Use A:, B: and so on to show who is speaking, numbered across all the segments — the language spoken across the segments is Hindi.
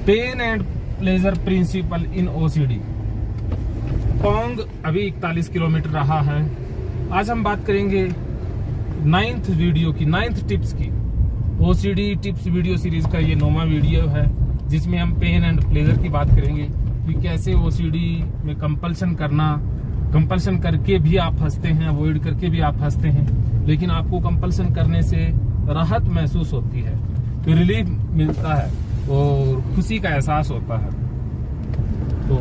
A: Pen and pleasure principle in OCD. Pong अभी 41 किलोमीटर रहा है। आज हम बात करेंगे 9th वीडियो की, 9th टिप्स की। ओसीडी टिप्स वीडियो सीरीज का ये 9वां वीडियो है, जिसमें हम पेन एंड प्लेजर की बात करेंगे कि कैसे ओसीडी में कंपल्सन करना, कंपल्सन करके भी आप फंसते हैं, अवॉइड करके भी आप फंसते हैं, लेकिन आपको कंपल्सन करने से राहत महसूस होती है, तो रिलीफ मिलता है और खुशी का एहसास होता है। तो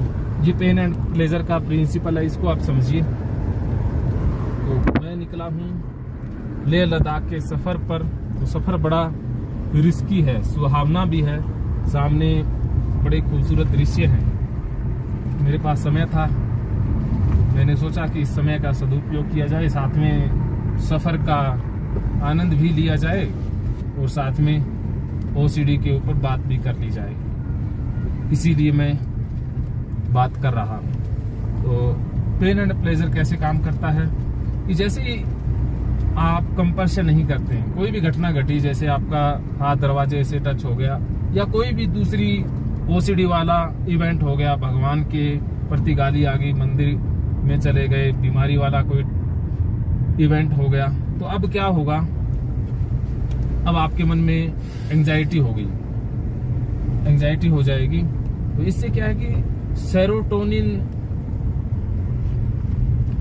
A: ये पेन एंड प्लेजर का प्रिंसिपल है, इसको आप समझिए। तो मैं निकला हूँ लेह लद्दाख के सफ़र पर। तो सफ़र बड़ा रिस्की है, सुहावना भी है, सामने बड़े खूबसूरत दृश्य हैं। मेरे पास समय था, मैंने सोचा कि इस समय का सदुपयोग किया जाए, साथ में सफ़र का आनंद भी लिया जाए और साथ में ओसीडी के ऊपर बात भी कर ली जाए। इसीलिए मैं बात कर रहा हूँ। तो पेन एंड प्लेजर कैसे काम करता है कि जैसे ही आप कंपल्शन नहीं करते हैं, कोई भी घटना घटी, जैसे आपका हाथ दरवाजे से टच हो गया या कोई भी दूसरी ओसीडी वाला इवेंट हो गया, भगवान के प्रति गाली आ गई, मंदिर में चले गए, बीमारी वाला कोई इवेंट हो गया, तो अब क्या होगा? अब आपके मन में एंजाइटी हो गई, एंजाइटी हो जाएगी। तो इससे क्या है कि सेरोटोनिन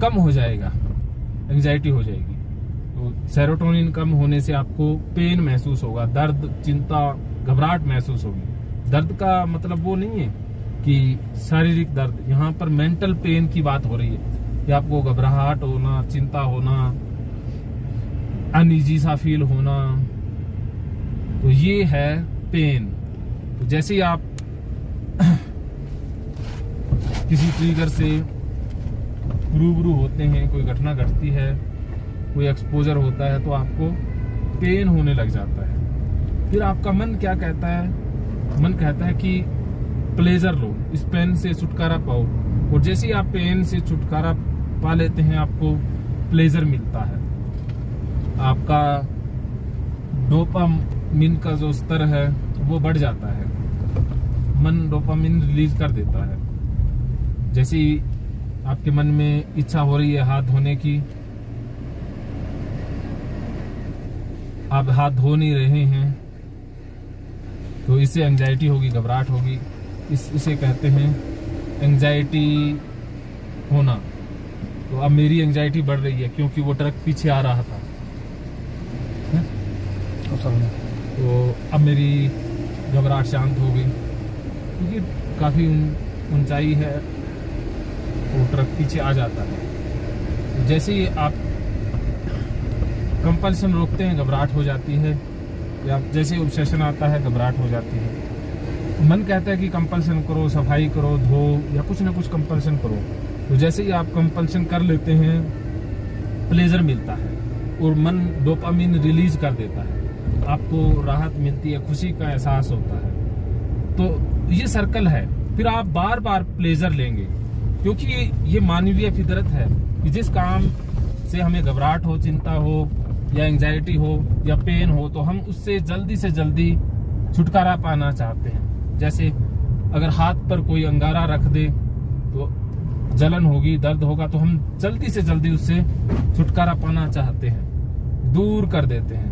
A: कम हो जाएगा, एंजाइटी हो जाएगी। तो सेरोटोनिन कम होने से आपको पेन महसूस होगा, दर्द, चिंता, घबराहट महसूस होगी। दर्द का मतलब वो नहीं है कि शारीरिक दर्द, यहाँ पर मेंटल पेन की बात हो रही है कि आपको घबराहट होना, चिंता होना, अनईजी सा फील होना, तो ये है पेन। तो जैसे ही आप किसी ट्रिगर से रूबरू होते हैं, कोई घटना घटती है, कोई एक्सपोजर होता है, तो आपको पेन होने लग जाता है। फिर आपका मन क्या कहता है? मन कहता है कि प्लेजर लो, इस पेन से छुटकारा पाओ। और जैसे ही आप पेन से छुटकारा पा लेते हैं, आपको प्लेजर मिलता है। आपका डोपामिन का जो स्तर है वो बढ़ जाता है, मन डोपामिन रिलीज कर देता है। जैसे ही आपके मन में इच्छा हो रही है हाथ धोने की, आप हाथ धो नहीं रहे हैं, तो इससे एंजाइटी होगी, घबराहट होगी। इसे कहते हैं एंजाइटी होना। तो अब मेरी एंजाइटी बढ़ रही है क्योंकि वो ट्रक पीछे आ रहा था, तो अब मेरी घबराहट शांत हो गई, क्योंकि काफ़ी ऊंचाई है, वो ट्रक पीछे आ जाता है। जैसे ही आप कंपल्सन रोकते हैं, घबराहट हो जाती है, या जैसे ऑब्सेशन आता है, घबराहट हो जाती है। मन कहता है कि कंपल्सन करो, सफाई करो, धो, या कुछ ना कुछ कंपल्सन करो। तो जैसे ही आप कंपल्सन कर लेते हैं, प्लेजर मिलता है और मन डोपामिन रिलीज कर देता है, आपको राहत मिलती है, खुशी का एहसास होता है। तो ये सर्कल है। फिर आप बार बार प्लेजर लेंगे, क्योंकि ये मानवीय फितरत है कि जिस काम से हमें घबराहट हो, चिंता हो, या एंजाइटी हो, या पेन हो, तो हम उससे जल्दी से जल्दी छुटकारा पाना चाहते हैं। जैसे अगर हाथ पर कोई अंगारा रख दे तो जलन होगी, दर्द होगा, तो हम जल्दी से जल्दी उससे छुटकारा पाना चाहते हैं, दूर कर देते हैं।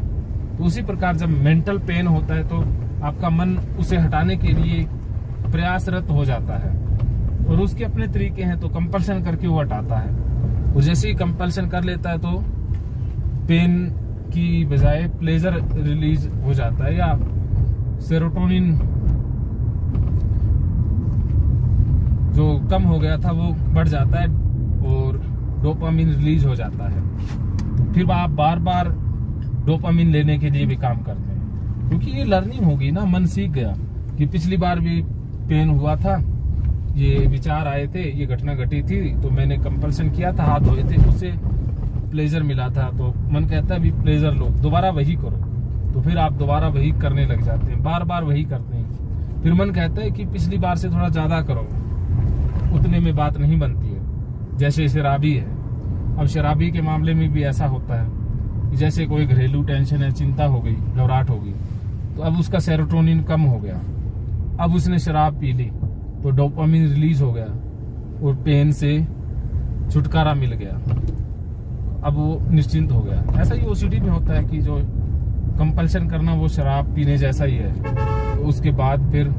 A: तो उसी प्रकार जब मेंटल पेन होता है, तो आपका मन उसे हटाने के लिए प्रयासरत हो जाता है, और उसके अपने तरीके हैं। तो कंपल्सन करके वो हटाता है, और जैसे ही कंपल्सन कर लेता है, तो पेन की बजाय प्लेजर रिलीज हो जाता है, या सेरोटोनिन जो कम हो गया था वो बढ़ जाता है, और डोपामिन रिलीज हो जाता है। तो फिर आप बार बार डोपामिन लेने के लिए भी काम करते हैं, क्योंकि ये लर्निंग होगी ना, मन सीख गया कि पिछली बार भी पेन हुआ था, ये विचार आए थे, ये घटना घटी थी, तो मैंने कंपल्सन किया था, हाथ धोए थे, उससे प्लेजर मिला था। तो मन कहता है भी प्लेजर लो, दोबारा वही करो। तो फिर आप दोबारा वही करने लग जाते हैं, बार बार वही करते हैं। फिर मन कहता है कि पिछली बार से थोड़ा ज्यादा करो, उतने में बात नहीं बनती है। जैसे शराबी है, अब शराबी के मामले में भी ऐसा होता है, जैसे कोई घरेलू टेंशन है, चिंता हो गई, घबराहट हो गई, तो अब उसका सेरोटोनिन कम हो गया, अब उसने शराब पी ली तो डोपामिन रिलीज हो गया और पेन से छुटकारा मिल गया, अब वो निश्चिंत हो गया। ऐसा ही ओसीडी में होता है कि जो कंपल्शन करना वो शराब पीने जैसा ही है, तो उसके बाद फिर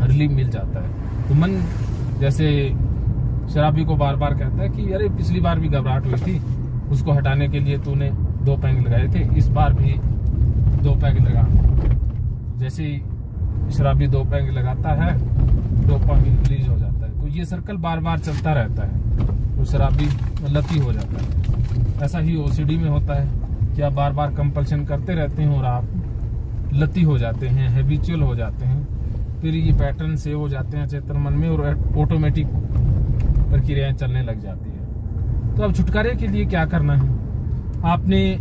A: रिलीफ मिल जाता है। तो मन जैसे शराबी को बार बार कहता है कि अरे पिछली बार भी घबराहट हुई थी, उसको हटाने के लिए तूने 2 पैग लगाए थे, इस बार भी 2 पैग लगा। जैसे ही शराबी 2 पैग लगाता है डोपामिन रिलीज हो जाता है। तो ये सर्कल बार बार चलता रहता है तो शराबी लती हो जाता है। ऐसा ही ओसीडी में होता है कि आप बार बार कंपल्शन करते रहते हैं और आप लती हो जाते हैं, हैबिचुअल हो जाते हैं, फिर ये पैटर्न सेव हो जाते हैं चेतन मन में और ऑटोमेटिक प्रक्रियाएं चलने लग जाती है। तो अब छुटकारे के लिए क्या करना है, आपने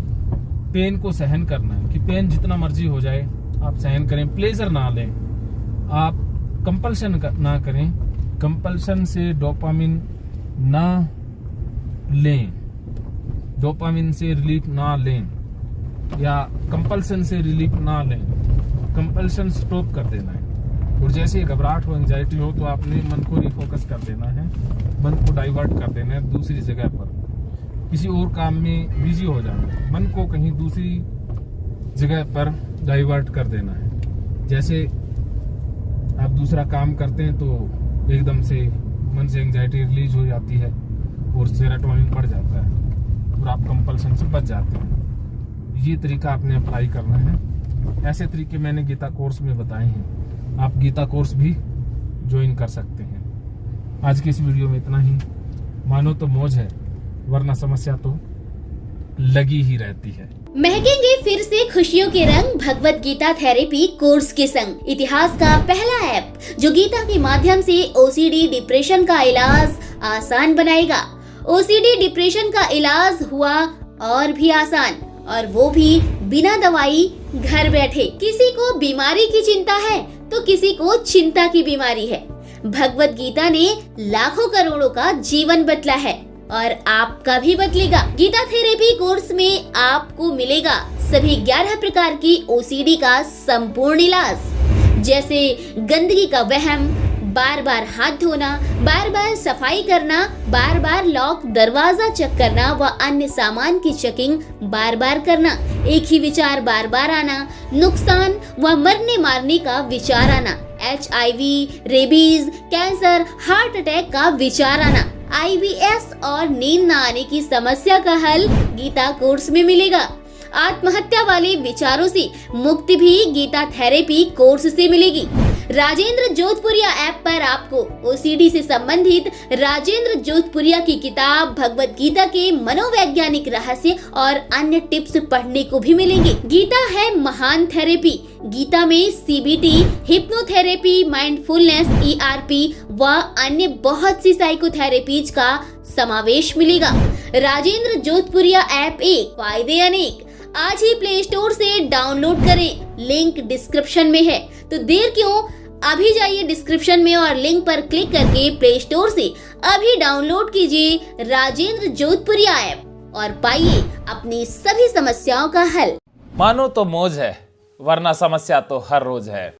A: पेन को सहन करना है कि पेन जितना मर्जी हो जाए आप सहन करें, प्लेजर ना लें, आप कंपल्शन ना करें, कंपल्शन से डोपामिन ना लें, डोपामिन से रिलीफ ना लें या कंपल्शन से रिलीफ ना लें, कंपल्शन स्टॉप कर देना है। और जैसे घबराहट हो, एंजाइटी हो, तो आपने मन को रिफोकस कर देना है, मन को डाइवर्ट कर देना है दूसरी जगह पर, किसी और काम में बिजी हो जाना है, मन को कहीं दूसरी जगह पर डाइवर्ट कर देना है। जैसे आप दूसरा काम करते हैं तो एकदम से मन से एंजाइटी रिलीज हो जाती है और सेरोटोनिन बढ़ जाता है और आप कंपल्शन से बच जाते हैं। ये तरीका आपने अप्लाई करना है। ऐसे तरीके मैंने गीता कोर्स में बताए हैं, आप गीता कोर्स भी ज्वाइन कर सकते हैं। आज की इस वीडियो में इतना ही। मानो तो मौज है वरना समस्या तो लगी ही रहती है।
B: महकेंगे फिर से खुशियों के रंग भगवत गीता थेरेपी कोर्स के संग। इतिहास का पहला ऐप जो गीता के माध्यम से ओसीडी डिप्रेशन का इलाज आसान बनाएगा। ओसीडी डिप्रेशन का इलाज हुआ और भी आसान, और वो भी बिना दवाई, घर बैठे। किसी को बीमारी की चिंता है तो किसी को चिंता की बीमारी है। भगवत गीता ने लाखों करोड़ों का जीवन बदला है और आपका भी बदलेगा। गीता थेरेपी कोर्स में आपको मिलेगा सभी 11 प्रकार की ओसीडी का संपूर्ण इलाज, जैसे गंदगी का वहम, बार बार हाथ धोना, बार बार सफाई करना, बार बार लॉक दरवाजा चेक करना व अन्य सामान की चेकिंग बार बार करना, एक ही विचार बार बार आना, नुकसान व मरने मारने का विचार आना, HIV, rabies, cancer, heart attack का विचार आना, IBS और नींद न आने की समस्या का हल गीता कोर्स में मिलेगा। आत्महत्या वाले विचारों से मुक्ति भी गीता थेरेपी कोर्स से मिलेगी। राजेंद्र जोधपुरिया ऐप पर आपको ओसीडी से संबंधित राजेंद्र जोधपुरिया की किताब भगवत गीता के मनोवैज्ञानिक रहस्य और अन्य टिप्स पढ़ने को भी मिलेंगे। गीता है महान थेरेपी। गीता में CBT, हिप्नोथेरेपी, माइंडफुलनेस, ERP व अन्य बहुत सी साइकोथेरेपीज का समावेश मिलेगा। राजेंद्र जोधपुरिया ऐप एक, फायदे अनेक। आज ही प्ले स्टोर से डाउनलोड करें, लिंक डिस्क्रिप्शन में है। तो देर क्यों, अभी जाइए डिस्क्रिप्शन में और लिंक पर क्लिक करके प्ले स्टोर से अभी डाउनलोड कीजिए राजेंद्र जोधपुरिया ऐप और पाइए अपनी सभी समस्याओं का हल।
C: मानो तो मौज है वरना समस्या तो हर रोज है।